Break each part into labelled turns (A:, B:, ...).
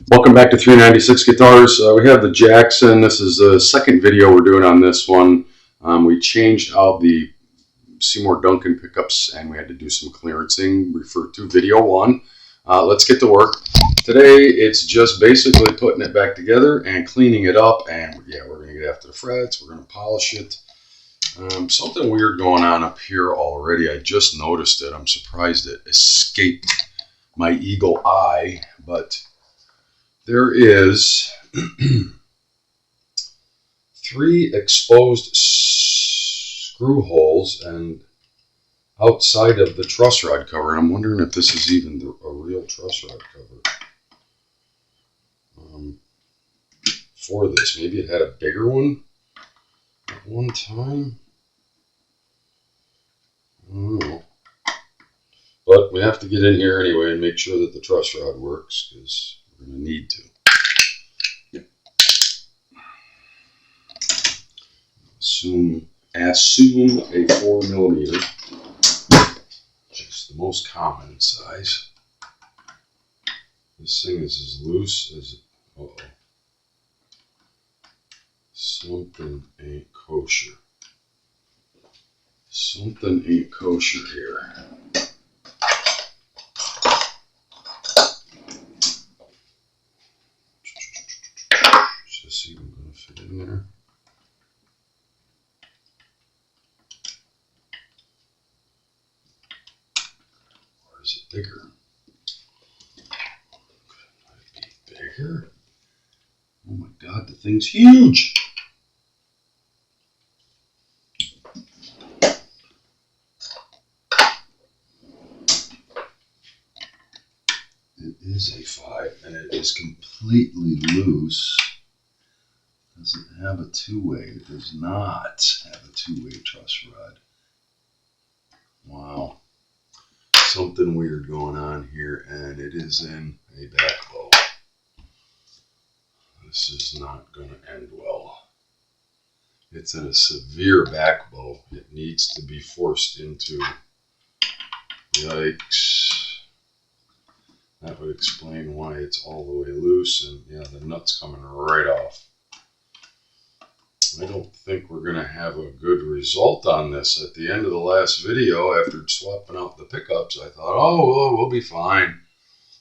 A: Welcome back to 396 Guitars. We have the Jackson. This is the second video we're doing on this one. We changed out the Seymour Duncan pickups and we had to do some clearancing. Refer to video 1. Let's get to work. Today it's just basically putting it back together and cleaning it up, and yeah, we're going to get after the frets. We're going to polish it. Something weird going on up here already. I just noticed it. I'm surprised it escaped my eagle eye, but there is 3 exposed screw holes and outside of the truss rod cover. And I'm wondering if this is even a real truss rod cover for this. Maybe it had a bigger one at one time. I don't know. But we have to get in here anyway and make sure that the truss rod works, because we're going to need to. Assume a 4mm, which is the most common size. This thing is as loose as, something ain't kosher. Something ain't kosher here. Is this even going to fit in there? Or is it bigger? Might be bigger. Oh my God, the thing's huge! It is a 5 and it is completely loose. Does it have a 2-way? It does not have a 2-way truss rod. Wow. Something weird going on here, and it is in a back bow. This is not going to end well. It's in a severe back bow. It needs to be forced into. Yikes. That would explain why it's all the way loose, and yeah, the nut's coming right off. I don't think we're going to have a good result on this. At the end of the last video, after swapping out the pickups, I thought, oh, well, we'll be fine.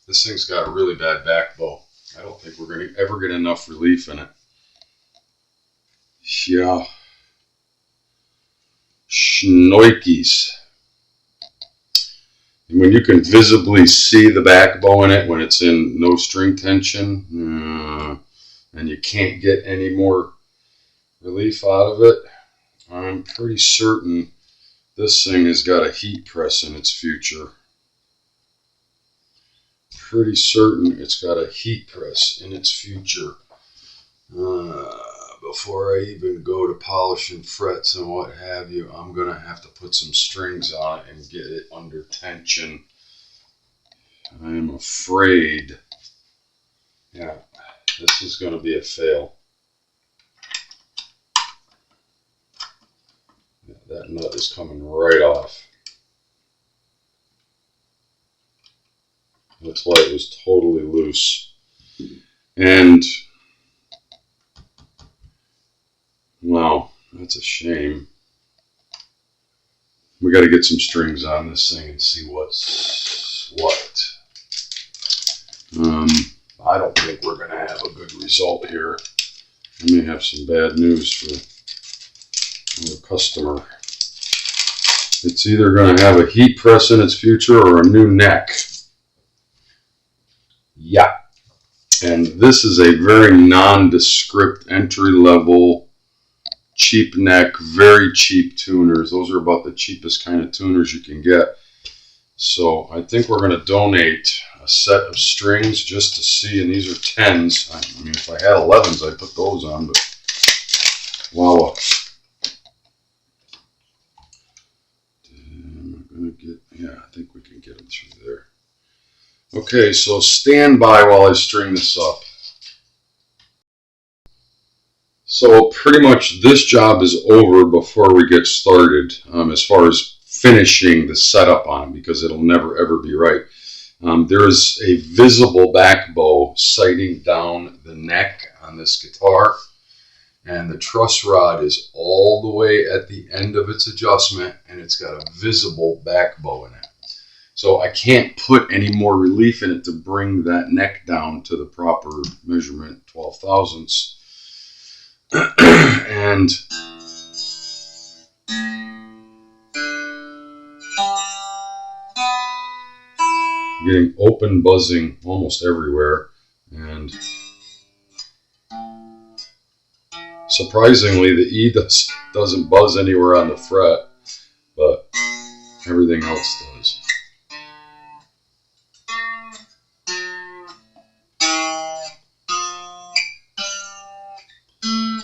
A: This thing's got a really bad back bow. I don't think we're going to ever get enough relief in it. Yeah. Schnoikies. And when you can visibly see the back bow in it, when it's in no string tension, and you can't get any more relief out of it, I'm pretty certain this thing has got a heat press in its future. Pretty certain it's got a heat press in its future. Before I even go to polishing frets and what have you, I'm going to have to put some strings on it and get it under tension. I am afraid, yeah, this is going to be a fail. Yeah, that nut is coming right off. That's why it was totally loose. And wow, that's a shame. We got to get some strings on this thing and see what's what. I don't think we're going to have a good result here. I may have some bad news for the customer. It's either going to have a heat press in its future or a new neck. Yeah. And this is a very nondescript entry-level cheap neck, very cheap tuners. Those are about the cheapest kind of tuners you can get. So I think we're going to donate a set of strings just to see, and these are 10s. I mean, if I had 11s, I'd put those on, but wow. Yeah, I think we can get them through there. Okay, so stand by while I string this up. So pretty much this job is over before we get started, as far as finishing the setup on it, because it'll never ever be right. There is a visible back bow sighting down the neck on this guitar, and the truss rod is all the way at the end of its adjustment, and it's got a visible back bow in it. So I can't put any more relief in it to bring that neck down to the proper measurement, 12 thousandths. And getting open buzzing almost everywhere, and surprisingly the E doesn't buzz anywhere on the fret, but everything else does.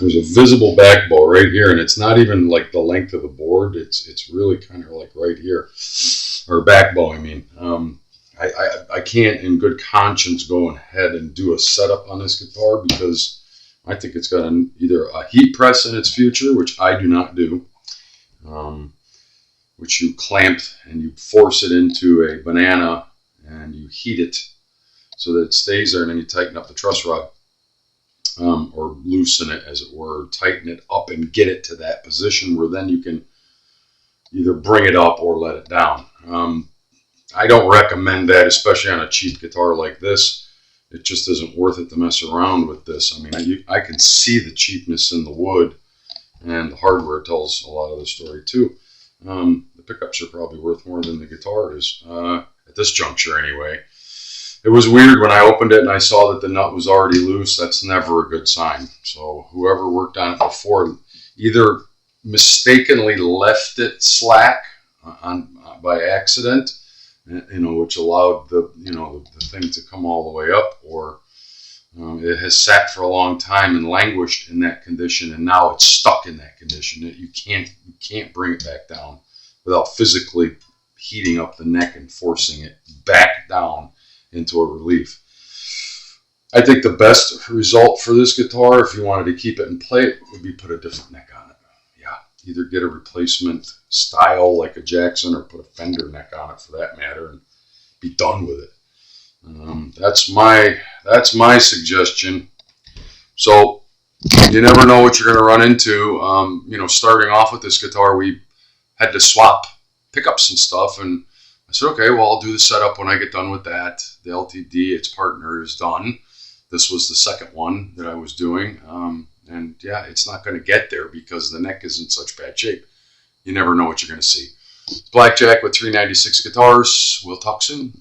A: There's a visible back bow right here, and it's not even like the length of the board. It's really kind of like right here, or back bow. I mean, I can't, in good conscience, go ahead and do a setup on this guitar because I think it's got either a heat press in its future, which I do not do, which you clamp and you force it into a banana and you heat it so that it stays there, and then you tighten up the truss rod. Or loosen it, as it were, tighten it up and get it to that position where then you can either bring it up or let it down. I don't recommend that, especially on a cheap guitar like this. It just isn't worth it to mess around with this. I mean, I can see the cheapness in the wood, and the hardware tells a lot of the story too. The pickups are probably worth more than the guitar is, at this juncture anyway. It was weird when I opened it and I saw that the nut was already loose. That's never a good sign. So whoever worked on it before either mistakenly left it slack by accident, which allowed the thing to come all the way up, or it has sat for a long time and languished in that condition, and now it's stuck in that condition. You can't bring it back down without physically heating up the neck and forcing it back down into a relief. I think the best result for this guitar, if you wanted to keep it and play it, would be put a different neck on it. Yeah, either get a replacement style like a Jackson, or put a Fender neck on it for that matter, and be done with it. That's my suggestion. So you never know what you're going to run into. Starting off with this guitar, we had to swap pickups and stuff, and I said, okay, well, I'll do the setup when I get done with that. The LTD, its partner, is done. This was the second one that I was doing. And yeah, it's not going to get there because the neck is in such bad shape. You never know what you're going to see. Blackjack with 396 guitars. We'll talk soon.